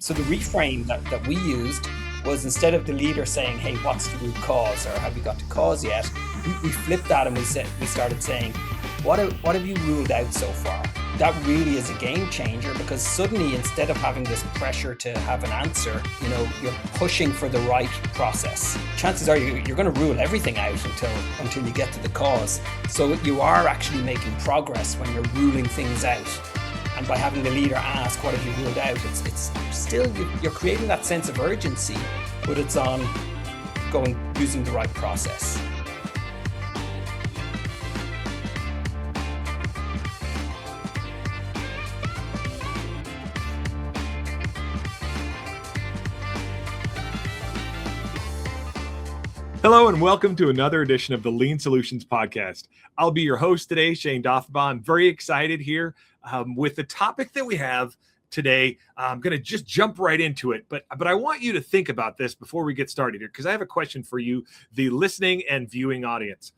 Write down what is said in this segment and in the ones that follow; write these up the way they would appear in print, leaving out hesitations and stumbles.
So the reframe that we used was, instead of the leader saying, hey, what's the root cause, or have we got to cause yet? We flipped that and we started saying, what have you ruled out so far? That really is a game changer, because suddenly, instead of having this pressure to have an answer, you're pushing for the right process. Chances are you're going to rule everything out until you get to the cause. So you are actually making progress when you're ruling things out. And by having the leader ask, what have you ruled out? It's still, you're creating that sense of urgency, but it's on using the right process. Hello and welcome to another edition of the Lean Solutions Podcast. I'll be your host today, Shayne Daughenbaugh. I'm very excited here with the topic that we have today. I'm going to just jump right into it, but I want you to think about this before we get started here, because I have a question for you, the listening and viewing audience.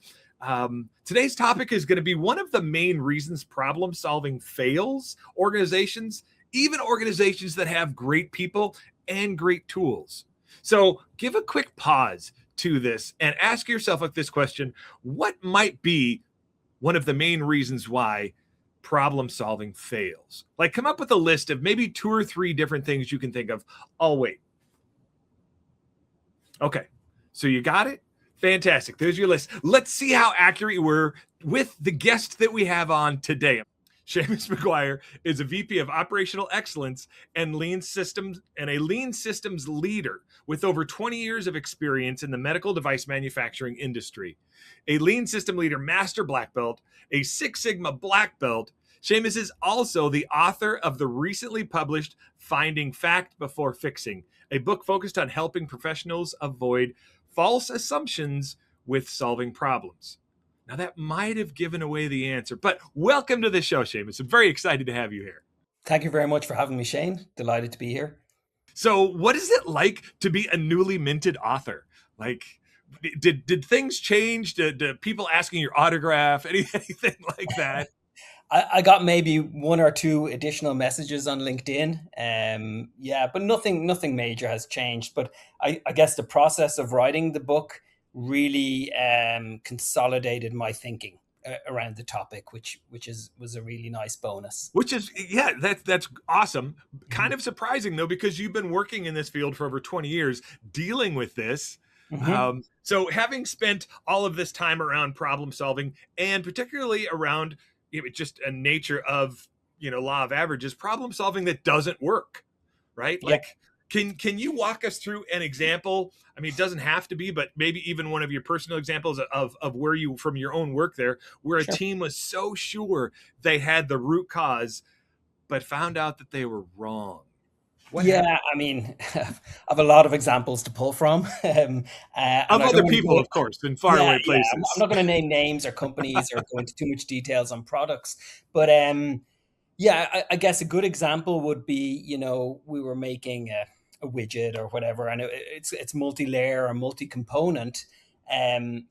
Today's topic is going to be one of the main reasons problem solving fails organizations, even organizations that have great people and great tools. So give a quick pause to this and ask yourself this question: what might be one of the main reasons why problem solving fails? Like, come up with a list of maybe 2 or 3 different things you can think of. I'll wait. Okay, so you got it? Fantastic. There's your list. Let's see how accurate you were with the guest that we have on today. Seamus Maguire is a VP of Operational Excellence and Lean Systems, and a Lean Systems leader with over 20 years of experience in the medical device manufacturing industry. A Lean System Leader Master Black Belt, a Six Sigma Black Belt, Seamus is also the author of the recently published Finding Fact Before Fixing, a book focused on helping professionals avoid false assumptions with solving problems. Now, that might have given away the answer, but welcome to the show, Seamus. I'm very excited to have you here. Thank you very much for having me, Shayne. Delighted to be here. So what is it like to be a newly minted author? Like, did things change? Did people asking your autograph, anything like that? I got maybe 1 or 2 additional messages on LinkedIn. But nothing major has changed. But I guess the process of writing the book really consolidated my thinking around the topic, which was a really nice bonus. Which is, yeah, that's awesome. Kind of surprising though, because you've been working in this field for over 20 years, dealing with this. Mm-hmm. So having spent all of this time around problem solving, and particularly around just a nature of law of averages, problem solving that doesn't work, right? Yeah. Like, can you walk us through an example? I mean, it doesn't have to be, but maybe even one of your personal examples of where you, from your own work there, where Sure. a team was so sure they had the root cause, but found out that they were wrong. What happened? I mean, I have a lot of examples to pull from. Of other people, of course, in faraway places. I'm not going to name names or companies or go into too much details on products. But I guess a good example would be, we were making a widget or whatever, and it's multi-layer or multi-component. And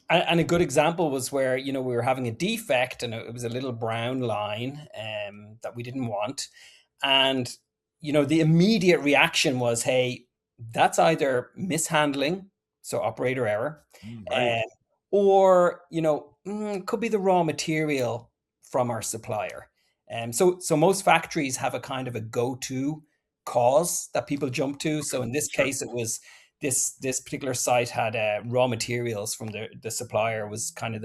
a good example was where, we were having a defect, and it was a little brown line that we didn't want. And the immediate reaction was, hey, that's either mishandling, so operator error, Right. or, it could be the raw material from our supplier. So most factories have a kind of a go-to cause that people jump to. So in this case, it was this particular site had raw materials from the supplier was kind of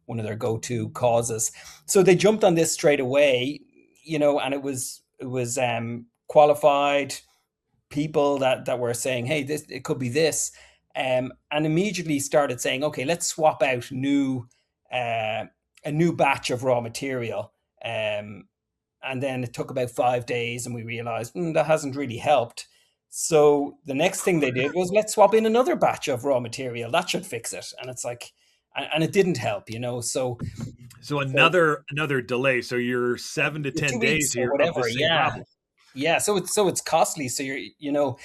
one of their go-to causes. So they jumped on this straight away, and it was qualified people that were saying, hey, it could be this, and immediately started saying, okay, let's swap out a new batch of raw material. And then it took about 5 days, and we realized that hasn't really helped. So the next thing they did was, let's swap in another batch of raw material. That should fix it. And it's like, and it didn't help, So another delay. So you're 7 to 10 days here. Whatever. Problem. Yeah. So it's costly. So you're,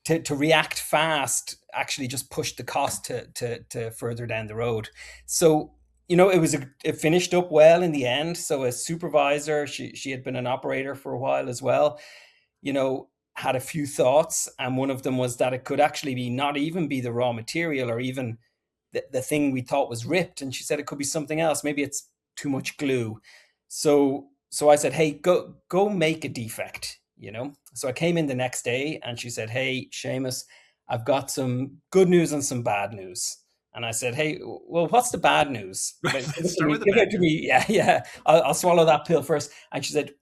to react fast, actually just push the cost to further down the road. So, it finished up well in the end. So a supervisor, she had been an operator for a while as well, had a few thoughts, and one of them was that it could actually be not even be the raw material or even the thing we thought was ripped. And she said it could be something else. Maybe it's too much glue. So I said, hey, go make a defect, you know? So I came in the next day and she said, hey, Seamus, I've got some good news and some bad news. And I said, hey, well, what's the bad news? Right. Let's start with the Give bad it to me. Yeah, yeah. I'll swallow that pill first. And she said,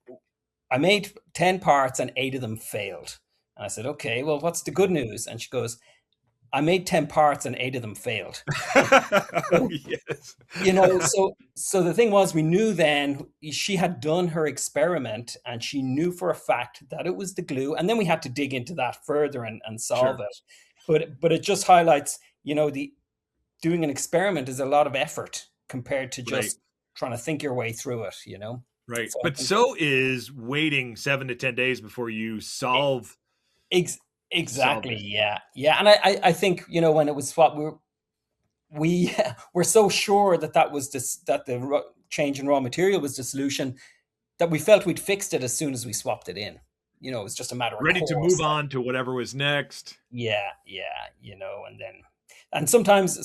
I made 10 parts and 8 of them failed. And I said, okay, well, what's the good news? And she goes, I made 10 parts and 8 of them failed. So, Yes. you know, so the thing was, we knew then she had done her experiment and she knew for a fact that it was the glue. And then we had to dig into that further and solve Sure. it. But it just highlights, you know, the doing an experiment is a lot of effort compared to Right. just trying to think your way through it, you know? Right. So I But think so is waiting 7 to 10 days before you solve ex- solve exactly, this. yeah. Yeah. And I think, you know, when it was what we were so sure that that was this, that the change in raw material was the solution, that we felt we'd fixed it as soon as we swapped it in. You know, it was just a matter of Ready to move course. on to whatever was next. Yeah, yeah, you know, and sometimes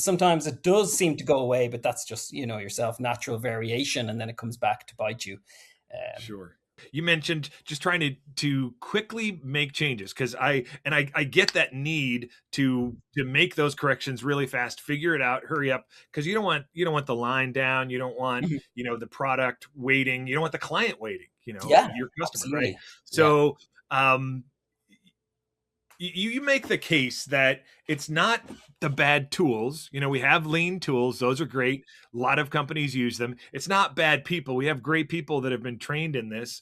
it does seem to go away, but that's just, you know, yourself natural variation, and then it comes back to bite you. Um, Sure. You mentioned just trying to quickly make changes because I get that need to make those corrections really fast, figure it out, hurry up because you don't want the line down, you don't want mhm. the product waiting, you don't want the client waiting, Yeah, your customer, right? absolutely. Yeah, So um you make the case that it's not the bad tools. We have lean tools. Those are great. A lot of companies use them. It's not bad people. We have great people that have been trained in this.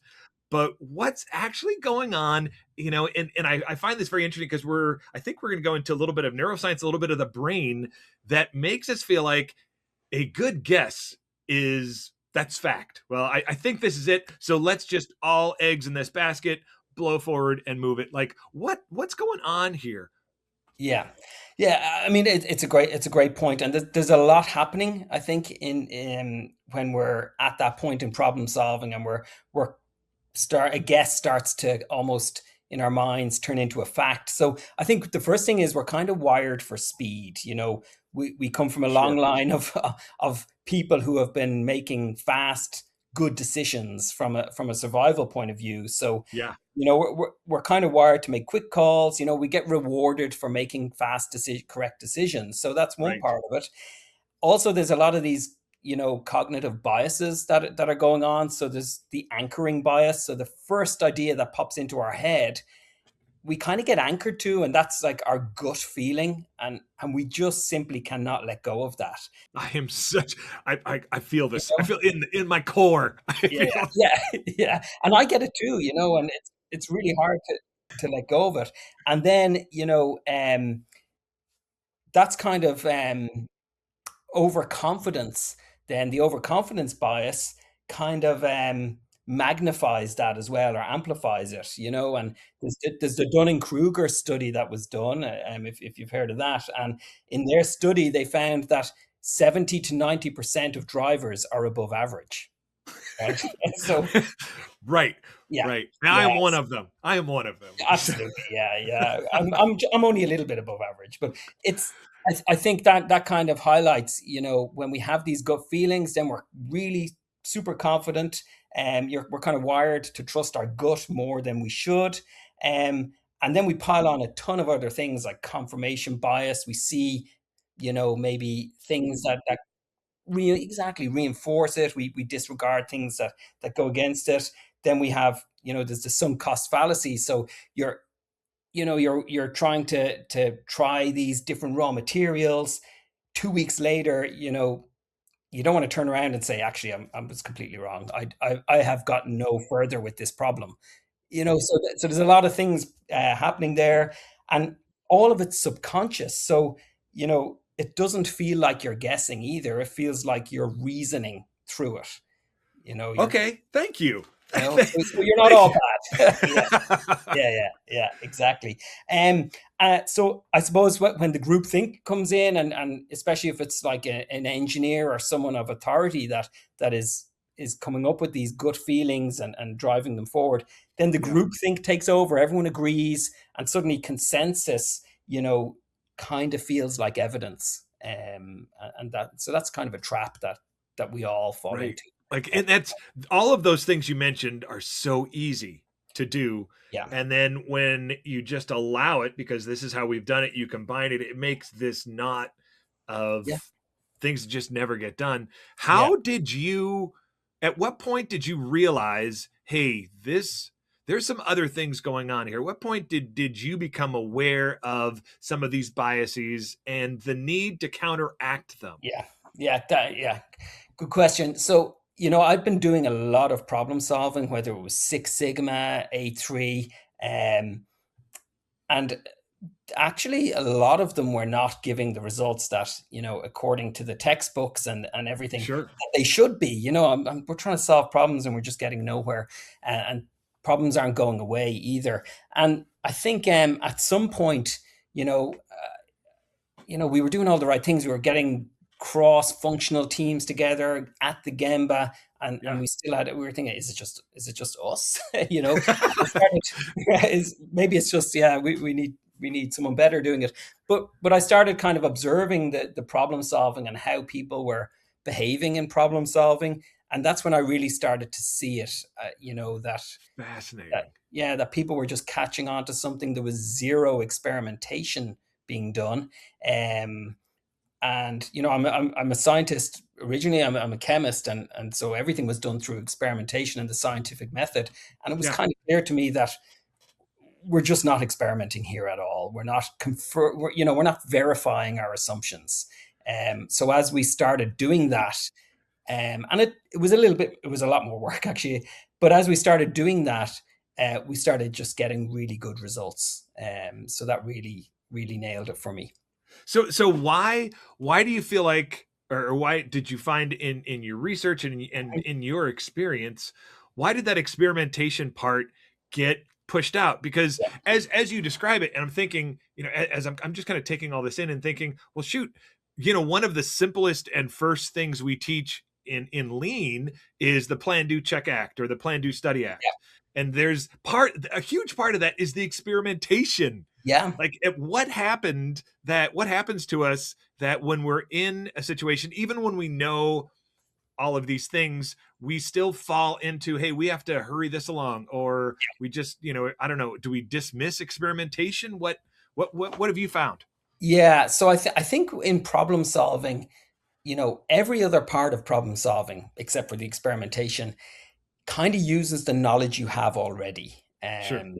But what's actually going on, and I find this very interesting because I think we're going to go into a little bit of neuroscience, a little bit of the brain that makes us feel like a good guess that's fact. Well, I think this is it. So let's just all eggs in this basket, blow forward and move it. Like what's going on here? yeah, yeah. I mean, it's a great point, and there's a lot happening. I think in when we're at that point in problem solving, and we're a guess starts to almost in our minds turn into a fact. So I think the first thing is we're kind of wired for speed. You know, we come from a long Sure. line of people who have been making fast, good decisions from a survival point of view. So Yeah. you know, we're kind of wired to make quick calls. You know, we get rewarded for making correct decisions. So that's one Right. part of it. Also, there's a lot of these, you know, cognitive biases that are going on. So there's the anchoring bias. So the first idea that pops into our head, we kind of get anchored to, and that's like our gut feeling, and we just simply cannot let go of that. I am such I feel You this. I know? feel in my core. I Yeah, feel yeah, yeah. And I get it too, you know, and it's really hard to let go of it. And then, you know, that's kind of overconfidence. Then the overconfidence bias kind of magnifies that as well, or amplifies it, you know. And there's the Dunning-Kruger study that was done, if you've heard of that. And in their study, they found that 70 to 90% of drivers are above average, right? So right. yeah, Right. Now I yeah, am one of them. I am one of them. absolutely, yeah, yeah. I'm only a little bit above average, but it's I think that kind of highlights, you know, when we have these gut feelings, then we're really super confident, and we're kind of wired to trust our gut more than we should, and then we pile on a ton of other things like confirmation bias. We see, you know, maybe things that really exactly reinforce it. We disregard things that go against it. Then we have, you know, there's the sunk cost fallacy. So you're you know you're trying to try these different raw materials. 2 weeks later, you know, you don't want to turn around and say, actually, I was completely wrong. I have gotten no further with this problem. You know, so there's a lot of things happening there, and all of it's subconscious. So you know, it doesn't feel like you're guessing either. It feels like you're reasoning through it. You know, Okay. Thank you. so you're not Thank all you. bad. Yeah, yeah, exactly. So I suppose when the group think comes in, and especially if it's like an engineer or someone of authority that is is coming up with these gut feelings and driving them forward, then the Yeah. group think takes over. Everyone agrees, and suddenly consensus, kind of feels like evidence. And that's kind of a trap that we all fall Right. into. Like, and that's all of those things you mentioned are so easy to do. Yeah, And then when you just allow it, because this is how we've done it, you combine it, it makes this knot of yeah, things that just never get done. yeah, At what point did you realize, hey, there's some other things going on here? What point did you become aware of some of these biases and the need to counteract them? yeah, yeah. Good question. So, I've been doing a lot of problem solving, whether it was Six Sigma, A3, um, and actually a lot of them were not giving the results that, according to the textbooks and everything, Sure. that they should be. We're trying to solve problems and we're just getting nowhere, and problems aren't going away either. And I think at some point, we were doing all the right things. We were getting cross-functional teams together at the Gemba, and Yeah. we still had it. We were thinking, is it just us? We started, maybe it's just, yeah, we need someone better doing it. But I started kind of observing the problem solving and how people were behaving in problem solving, and that's when I really started to see it. That Fascinating. yeah, that people were just catching on to something. There was zero experimentation being done. um and I'm a scientist originally. I'm a chemist, and so everything was done through experimentation and the scientific method, and it was Yeah. kind of clear to me that we're just not experimenting here at all. We're not verifying our assumptions. So as we started doing that, and it was it was a lot more work actually. But as we started doing that, we started just getting really good results. So that really, really nailed it for me. So why do you feel like, or why did you find in your research and in your experience, why did that experimentation part get pushed out? Because Yeah, as you describe it, and I'm thinking, as I'm just kind of taking all this in and thinking, well, shoot, one of the simplest and first things we teach in lean is the plan, do, check, act, or the plan, do, study, act. And there's a huge part of that is the experimentation. yeah, Like, what happens to us that when we're in a situation, even when we know all of these things, we still fall into, hey, we have to hurry this along, or we just, I don't know, do we dismiss experimentation? What have you found? yeah. So I think in problem solving, every other part of problem solving, except for the experimentation, kind of uses the knowledge you have already. Sure. And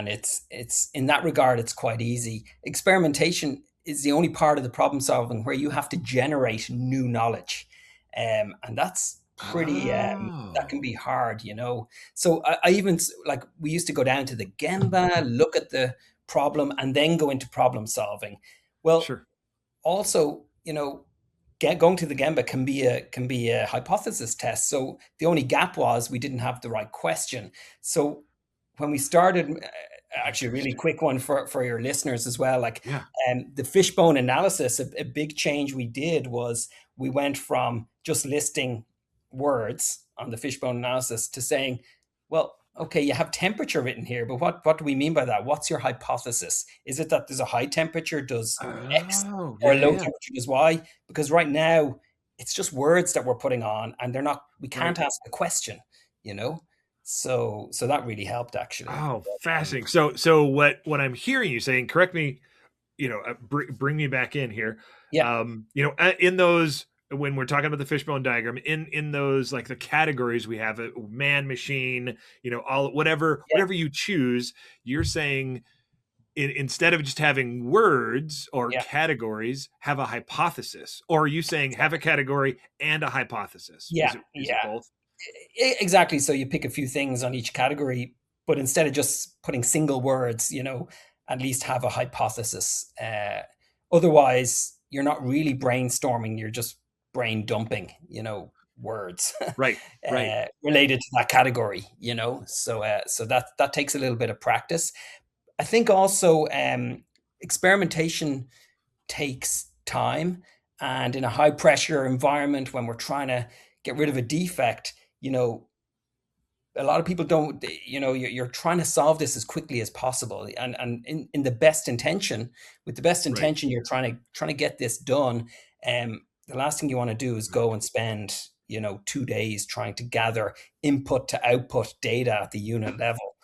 it's in that regard, it's quite easy. Experimentation is the only part of the problem solving where you have to generate new knowledge, and that's pretty that can Oh, be hard. So I even like, we used to go down to the Gemba, look at the problem, and then go into problem solving. Well, sure. also, going to the Gemba can be a hypothesis test. So the only gap was we didn't have the right question. So when we started, actually a really Interesting. quick one for your listeners as well, like, Yeah. the fishbone analysis, a big change we did was we went from just listing words on the fishbone analysis to saying, well, okay, you have temperature written here, but what do we mean by that? What's your hypothesis? Is it that there's a high temperature does X, Oh, or yeah, a yeah, low yeah. temperature does Y? Because right now it's just words that we're putting on, and we Right. can't ask the question, you know? So that really helped actually. Oh, Um, fascinating. So what I'm hearing you saying, correct me, bring me back in here. yeah, In those, when we're talking about the fishbone diagram, in those, like, the categories we have, man, machine, all yeah, whatever you choose, you're saying, instead of just having words or yeah, categories, have a hypothesis, or are you saying have a category and a hypothesis? yeah, Is it yeah. both? Exactly. So you pick a few things on each category, but instead of just putting single words, at least have a hypothesis. Otherwise, you're not really brainstorming, you're just brain dumping, words Right, right. related to that category, so that takes a little bit of practice. I think also experimentation takes time, and in a high pressure environment when we're trying to get rid of a defect, a lot of people don't, you're trying to solve this as quickly as possible. And in the best intention, with the best Right. intention, you're trying to get this done. The last thing you want to do is go and spend, 2 days trying to gather input to output data at the unit level.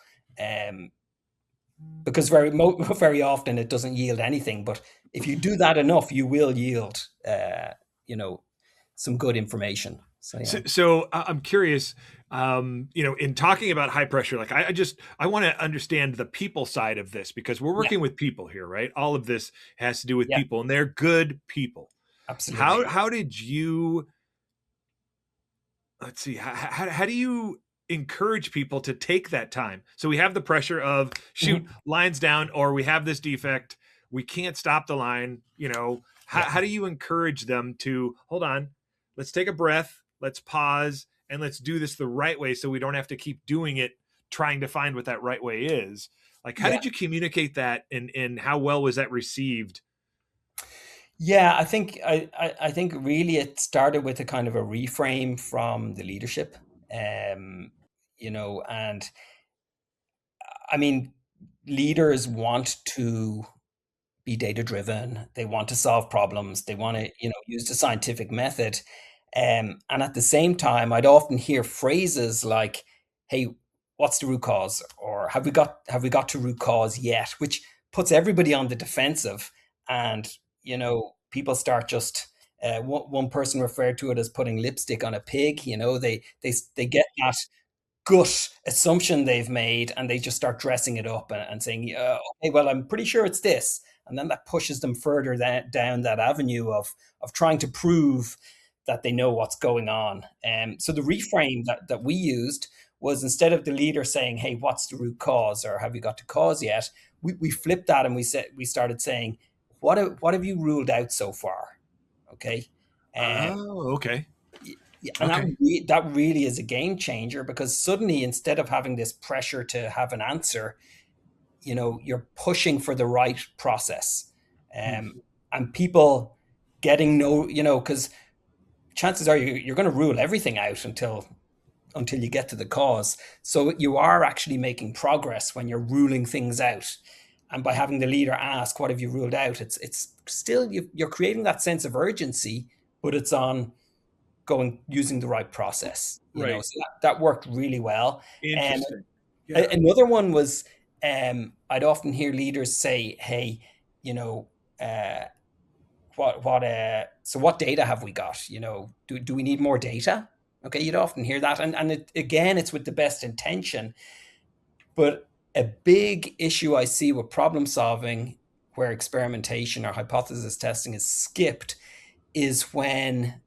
Because very often it doesn't yield anything. But if you do that enough, you will yield, some good information. So yeah. So I'm curious, in talking about high pressure, like I want to understand the people side of this, because we're working with people here, right? All of this has to do with Yeah. people, and they're good people. Absolutely. How did you, let's see, how do you encourage people to take that time? So we have the pressure of shoot, lines down, or we have this defect, we can't stop the line, how do you encourage them to hold on, let's take a breath, let's pause, and let's do this the right way, so we don't have to keep doing it trying to find what that right way is? Like, how did you communicate that, and how well was that received? Yeah, I think really it started with a kind of a reframe from the leadership. And I mean, leaders want to be data driven. They want to solve problems. They want to, use the scientific method. And at the same time, I'd often hear phrases like, "Hey, what's the root cause?" or "Have we got to root cause yet?" Which puts everybody on the defensive, and people start just. One person referred to it as putting lipstick on a pig. They get that gut assumption they've made, and they just start dressing it up and saying, "Yeah, okay, well, I'm pretty sure it's this," and then that pushes them further down that avenue of trying to prove that they know what's going on. So the reframe that we used was, instead of the leader saying, "Hey, what's the root cause?" or "Have you got to cause yet?" we flipped that, and we started saying, what have you ruled out so far? Okay. Oh, okay. Yeah, and that really is a game changer, because suddenly, instead of having this pressure to have an answer, you're pushing for the right process. And people getting because chances are you're going to rule everything out until you get to the cause. So you are actually making progress when you're ruling things out. And by having the leader ask, "What have you ruled out?" It's still, you're creating that sense of urgency, but it's on using the right process. Right. So that worked really well. And Interesting. Yeah. another one was, I'd often hear leaders say, "Hey, you know, uh, what data have we got? Do we need more data?" Okay, you'd often hear that, and again, it's with the best intention, but a big issue I see with problem solving, where experimentation or hypothesis testing is skipped, is when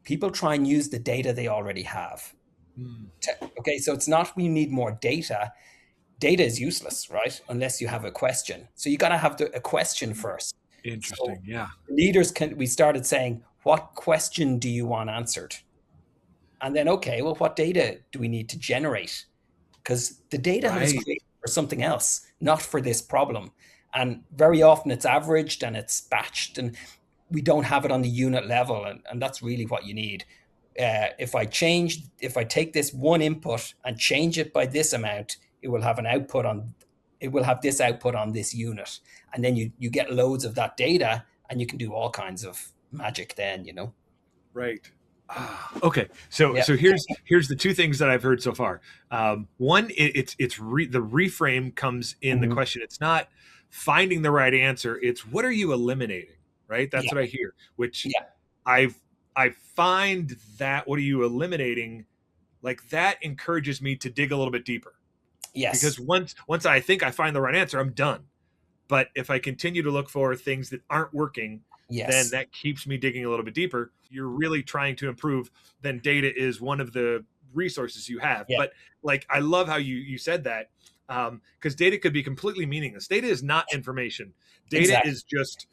people try and use the data they already have. Okay, so it's not we need more data. Data is useless, right? Unless you have a question. So you got to have a question first. So Interesting. Yeah. we started saying, "What question do you want answered?" And then, okay, well, what data do we need to generate? Because the data was Right. created for something else, not for this problem. And very often it's averaged and it's batched, and we don't have it on the unit level. And that's really what you need. If I take this one input and change it by this amount, it will have this output on this unit. And then you get loads of that data, and you can do all kinds of magic then. Right. Okay. So Yeah. here's the two things that I've heard so far. One, the reframe comes in the Mhm. question. It's not finding the right answer. It's what are you eliminating? Right. That's Yeah. what I hear. Which Yeah. I find that what are you eliminating? Like that encourages me to dig a little bit deeper, because Yes. once I think I find the right answer, I'm done. But if I continue to look for things that aren't working, then Yes. that keeps me digging a little bit deeper. You're really trying to improve. Then data is one of the resources you have. Yeah. But like, I love how you said that, because data could be completely meaningless. Data is not information. Data Exactly. is just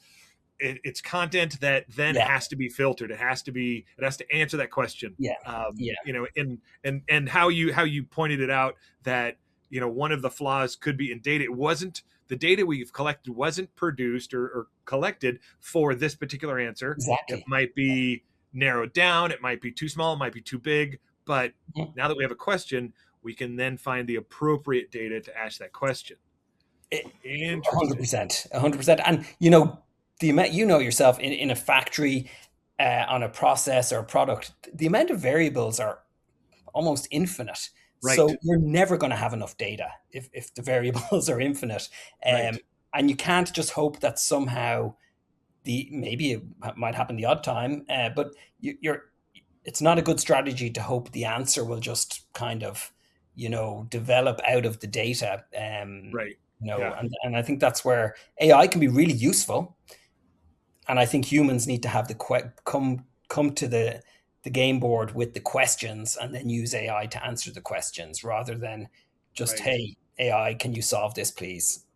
it's content that then Yeah. has to be filtered. It has to answer that question. Yeah. Yeah. And how you pointed it out that one of the flaws could be in data. It wasn't the data we've collected wasn't produced or collected for this particular answer. It Exactly. might be narrowed down. It might be too small, it might be too big. But Mhm. now that we have a question, we can then find the appropriate data to ask that question. Interesting. 100%, 100%. And the amount, yourself in a factory, on a process or a product, the amount of variables are almost infinite. Right. So you're never going to have enough data if the variables are infinite. Right. And you can't just hope that somehow maybe it might happen the odd time, but you're it's not a good strategy to hope the answer will just kind of, develop out of the data. Right. Yeah. And I think that's where AI can be really useful. And I think humans need to have come to the game board with the questions and then use AI to answer the questions rather than just, Right. hey, AI, can you solve this, please?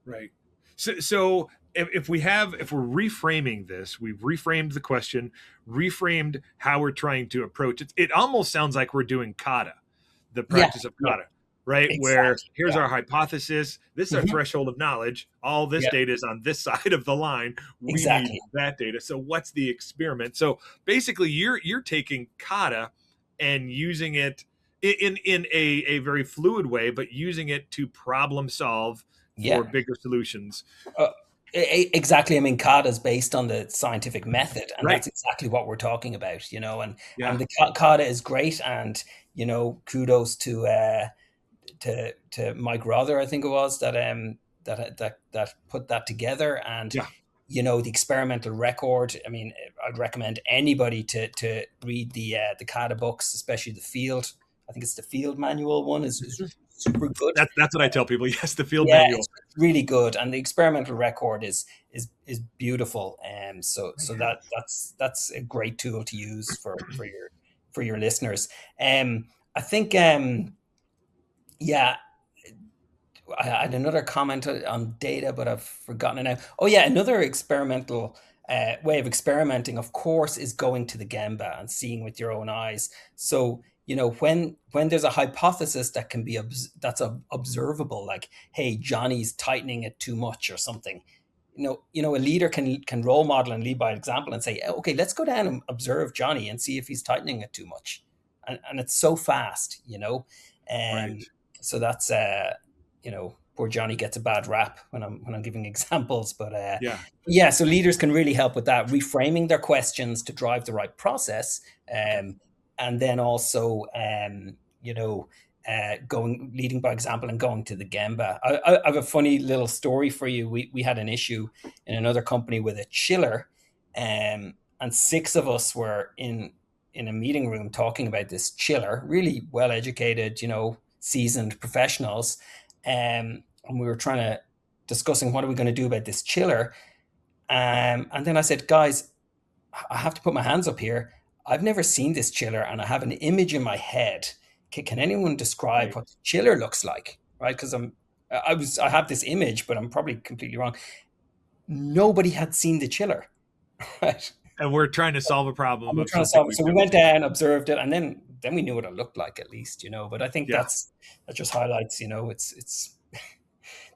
Right. So if we're reframing this, we've reframed the question, reframed how we're trying to approach it. It almost sounds like we're doing kata, the Yeah, practice of yeah, kata, right? Where exactly. here's Yeah. our hypothesis, this is our Mhm. threshold of knowledge. All this Yeah, data is on this side of the line. We need exactly. that data. So what's the experiment? So basically, you're taking kata and using it in a very fluid way, but using it to problem solve for Yeah. bigger solutions. Uh, exactly. I mean, CADA is based on the scientific method, and Right. that's exactly what we're talking about. And Yeah. the CADA is great, and kudos to Mike Rother, I think it was that put that together, and Yeah. the experimental record. I mean, I'd recommend anybody to read the CADA books, especially the field. I think it's the field manual one is Mhm. super good. That's what I tell people. Yes, the field Yeah, manual. it's really good, and the experimental record is beautiful. So that's a great tool to use for your listeners. I think yeah, I had another comment on data, but I've forgotten it now. Oh yeah, another experimental way of experimenting, of course, is going to the Gemba and seeing with your own eyes. So when there's a hypothesis that can be that's observable, like, hey, Johnny's tightening it too much or something. A leader can role model and lead by example and say, okay, let's go down and observe Johnny and see if he's tightening it too much. And it's so fast. Right. Um, so that's poor Johnny gets a bad rap when I'm giving examples, but Yeah. yeah. So leaders can really help with that, reframing their questions to drive the right process, Okay. and then also going leading by example and going to the Gemba. I have a funny little story for you. We had an issue in another company with a chiller, and six of us were in a meeting room talking about this chiller, really well educated, seasoned professionals. And we were trying to discussing what are we going to do about this chiller. And then I said, guys, I have to put my hands up here. I've never seen this chiller, and I have an image in my head. Can anyone describe Right. what the chiller looks like? Right? Because I have this image, but I'm probably completely wrong. Nobody had seen the chiller, right? And we're trying to solve a And problem we're of trying to something solve it. we So we built. went down, observed it, and then we knew what it looked like at least. But I think Yeah. that just highlights, it's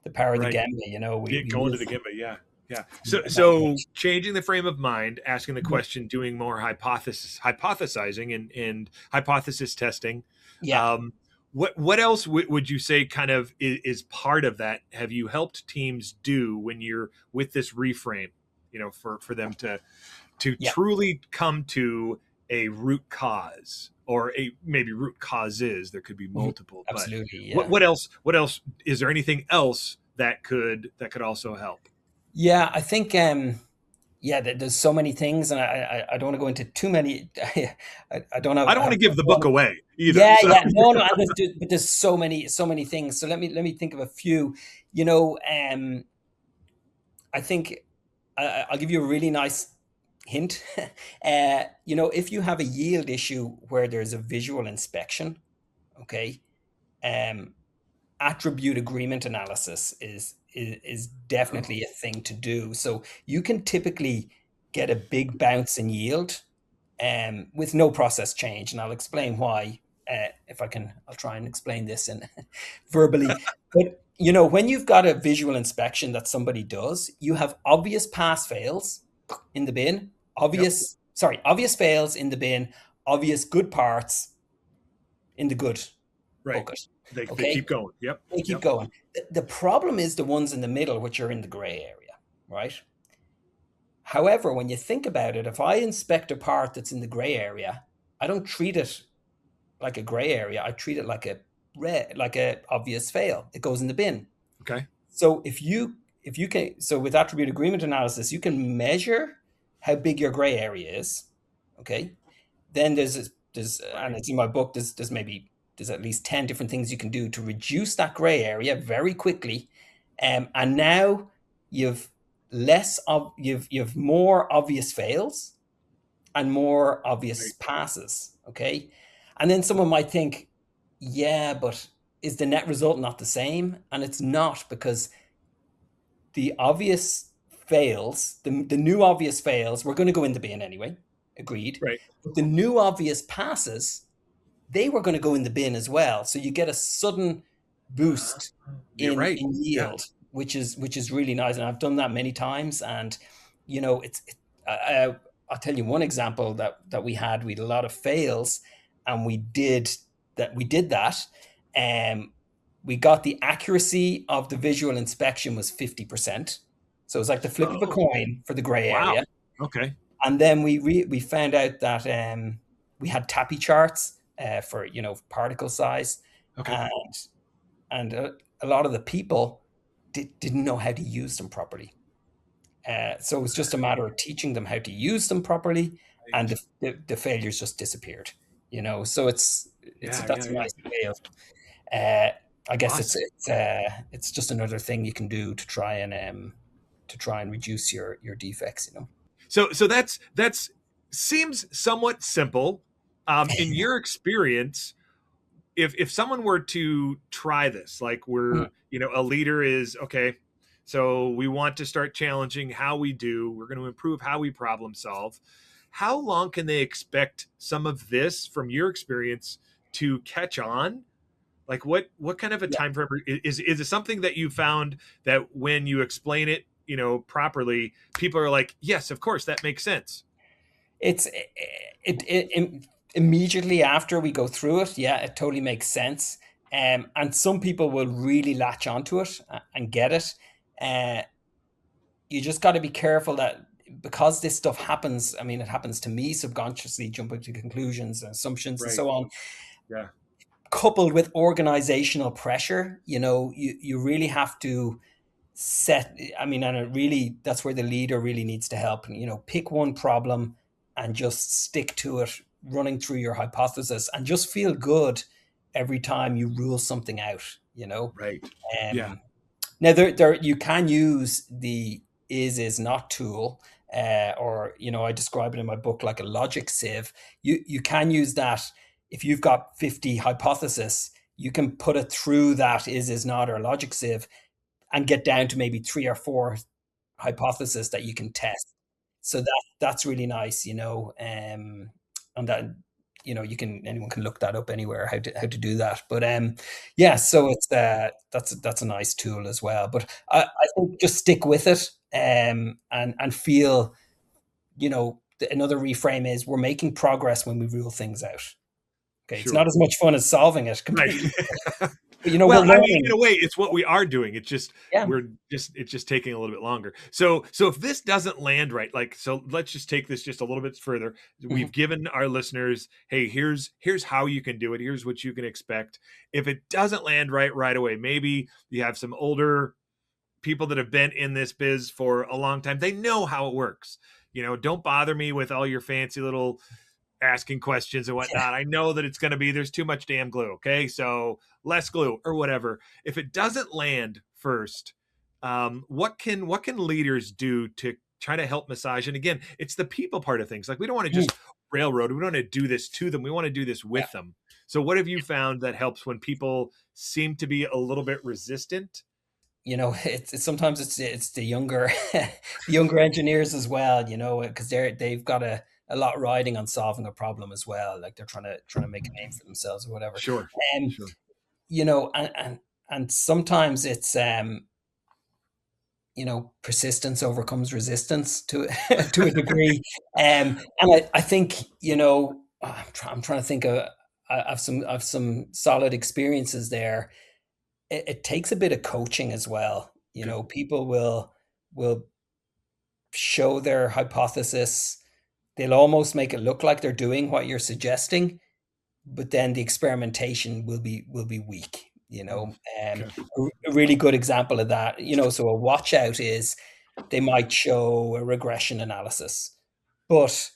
the power of the Right. Gambia. We Get going to live the Gimba. Yeah. Yeah. in So changing the frame of mind, asking the imagination. question, doing more hypothesizing and hypothesis testing. Yeah. Um, what else would you say kind of is part of that? Have you helped teams do when you're with this reframe? For them to Yeah. truly come to a root cause, or a maybe root causes. There could be Mhm. multiple, but Absolutely. what Yeah. what else? What else? Is there anything else that could also help? Yeah. I think yeah, there's so many things, and I don't want to go into too many. I don't I don't want to give the book have away either. Yeah, So yeah, no, no, and but there's so many things. So let me think of a few. I think I'll give you a really nice hint. If you have a yield issue where there's a visual inspection, okay, um, attribute agreement analysis is oh, definitely a thing to do. So you can typically get a big bounce in yield with no process change, and I'll explain why. If I can, I'll try and explain this in verbally. But when you've got a visual inspection that somebody does, you have obvious pass fails in the bin, yep, obvious sorry, obvious fails in the bin, obvious good parts in the good Right. bucket. They Okay, keep going. Yep. they keep Yep. going. The problem is the ones in the middle, which are in the gray area, right? However, when you think about it, if I inspect a part that's in the gray area, I don't treat it like a gray area. I treat it like a obvious fail. It goes in the bin. Okay. So if you can, so with attribute agreement analysis, you can measure how big your gray area is. Okay. Then and Right. it's in my book, there's at least 10 different things you can do to reduce that gray area very quickly. And now you've you've more obvious fails and more obvious Right. passes. Okay. And then someone might think, yeah, but is the net result not the same? And it's not, because the obvious fails, the new obvious fails, we're going to go in the bin anyway. Agreed. Right. But the new obvious passes, they were going to go in the bin as well. So you get a sudden boost You're right. in Yeah. yield, which is really nice. And I've done that many times. And I'll tell you one example that we had. We had a lot of fails, and we did that. We got the accuracy of the visual inspection was 50%. So it was like the flip of a Oh, coin for the gray wow. area. Okay. And then we found out that we had tappy charts for particle size, Okay. and a lot of the people didn't know how to use them properly. So it was just a matter of teaching them how to use them properly, and Right. the failures just disappeared. So it's Yeah. that's Yeah. a Yeah. nice way of. Uh, I guess Awesome. it's just another thing you can do to try and reduce your defects. So that's seems somewhat simple. In your experience, if someone were to try this, like Mhm. a leader is okay, so we want to start challenging how we do, we're going to improve how we problem solve. How long can they expect some of this from your experience to catch on? Like what kind of a Yeah. time frame is it something that you found that when you explain it, properly, people are like, yes, of course, that makes sense. It's immediately after we go through it, yeah, it totally makes sense. And some people will really latch onto it and get it. Uh, you just got to be careful that, because this stuff happens. I mean, it happens to me subconsciously, jumping to conclusions and assumptions and Right. so on. Yeah. Coupled with organizational pressure, you really have to I mean, and it really, that's where the leader really needs to help. And pick one problem and just stick to it, running through your hypothesis, and just feel good every time you rule something out. Right. Yeah. um Now there you can use the is not tool, or I describe it in my book like a logic sieve. You can use that. If you've got 50 hypotheses, you can put it through that is not or logic sieve, and get down to maybe 3 or 4 hypotheses that you can test. So that's really nice. And that anyone can look that up anywhere, how to do that. But yeah, so it's that's a nice tool as well. But I think just stick with it, and feel, another reframe is, we're making progress when we rule things out. Okay, it's not Sure. as much fun as solving it Right. completely, but Well, we're I mean, in learning. a way, it's what we are doing. It's just Yeah. it's just taking a little bit longer. So if this doesn't land right, like, so let's just take this just a little bit further. Mhm. We've given our listeners, hey, here's how you can do it. Here's what you can expect. If it doesn't land right away, maybe you have some older people that have been in this biz for a long time. They know how it works. Don't bother me with all your fancy little asking questions and Yeah. whatnot. I know that it's going to be, there's too much damn glue. Okay. So less glue or whatever. If it doesn't land first, what can leaders do to try to help massage? And again, it's the people part of things. Like, we don't want to Mhm. just railroad. We don't want to do this to them. We want to do this Yeah. with them. So what have you found that helps when people seem to be a little bit resistant? It's sometimes it's the younger the younger engineers as well, because they've got a lot riding on solving a problem as well. Like, they're trying to make a name for themselves or whatever. Sure. And Sure. and sometimes it's persistence overcomes resistance to to a degree. And I think, I'm trying to think of some solid experiences there. It takes a bit of coaching as well. Okay. People will show their hypothesis. They'll almost make it look like they're doing what you're suggesting, but then the experimentation will be weak. Okay. A really good example of that. So a watch out is they might show a regression analysis, but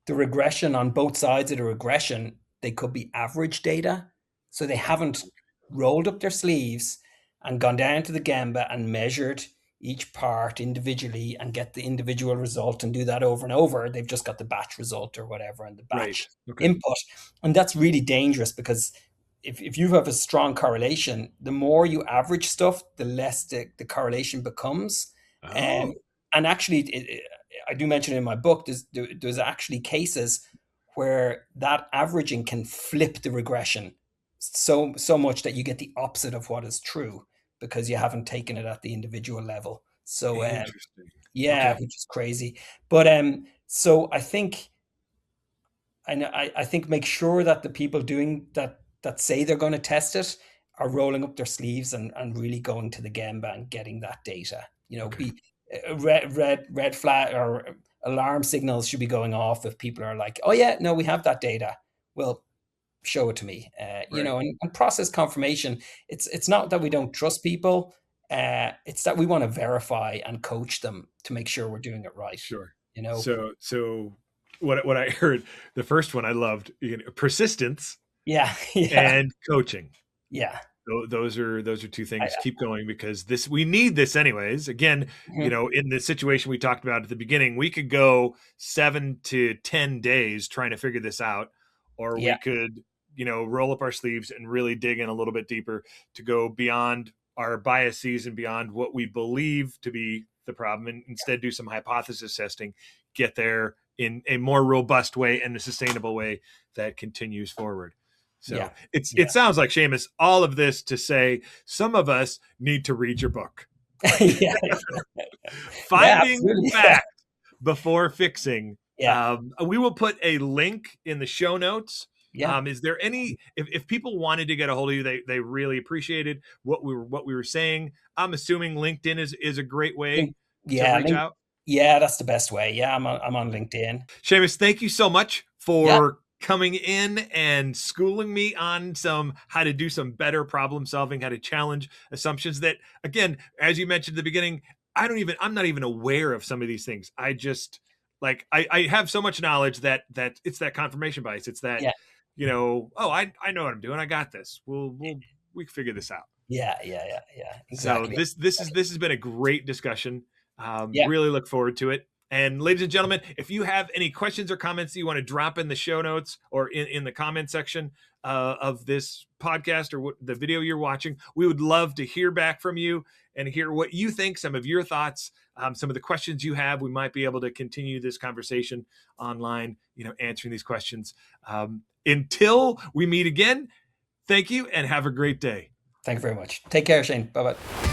the regression on both sides of the regression, they could be average data. So they haven't rolled up their sleeves and gone down to the Gemba and measured each part individually and get the individual result and do that over and over. They've just got the batch result or whatever and the Right. batch Okay. input. And that's really dangerous because if you have a strong correlation, the more you average stuff, the less the correlation becomes. Oh, And actually, I do mention in my book, there's actually cases where that averaging can flip the regression so much that you get the opposite of what is true because you haven't taken it at the individual level. So interesting. yeah, Okay. which is crazy. But so I think I think make sure that the people doing that say they're going to test it are rolling up their sleeves and really going to the Gemba and getting that data. Okay. Be red flag or alarm signals should be going off if people are like, oh yeah, no, we have that data. Well, show it to me. Right. And process confirmation. It's not that we don't trust people. It's that we want to verify and coach them to make sure we're doing it right. Sure. You know. So what I heard, the first one I loved, persistence Yeah. Yeah. and coaching. Yeah. Those are two I, things. Keep going because we need this anyways. Again, mhm. in the situation we talked about at the beginning, we could go 7 to 10 days trying to figure this out, or we Yeah. could, roll up our sleeves and really dig in a little bit deeper to go beyond our biases and beyond what we believe to be the problem, and instead do some hypothesis testing, get there in a more robust way and a sustainable way that continues forward. So Yeah. it sounds like, Seamus, all of this to say some of us need to read your book. Yeah. Yeah. Finding Absolutely. fact before fixing. Yeah. We will put a link in the show notes. Yeah. Is there any, if people wanted to get a hold of you, they really appreciated what we were saying. I'm assuming LinkedIn is a great way to Yeah. reach out. Yeah. That's the best way. Yeah. I'm on LinkedIn. Seamus, thank you so much Yeah. for coming in and schooling me on how to do some better problem solving, how to challenge assumptions that, again, as you mentioned at the beginning, I'm not even aware of some of these things. I just I have so much knowledge that it's that confirmation bias. It's that, Yeah. oh, I know what I'm doing. I got this. We can figure this out. Yeah. Yeah. Yeah. Yeah. So Exactly. this has been a great discussion. Yeah. Really look forward to it. And ladies and gentlemen, if you have any questions or comments that you want to drop in the show notes or in the comment section of this podcast or the video you're watching, we would love to hear back from you and hear what you think, some of your thoughts, some of the questions you have. We might be able to continue this conversation online, answering these questions. Until we meet again, thank you and have a great day. Thank you very much. Take care, Shayne. Bye-bye.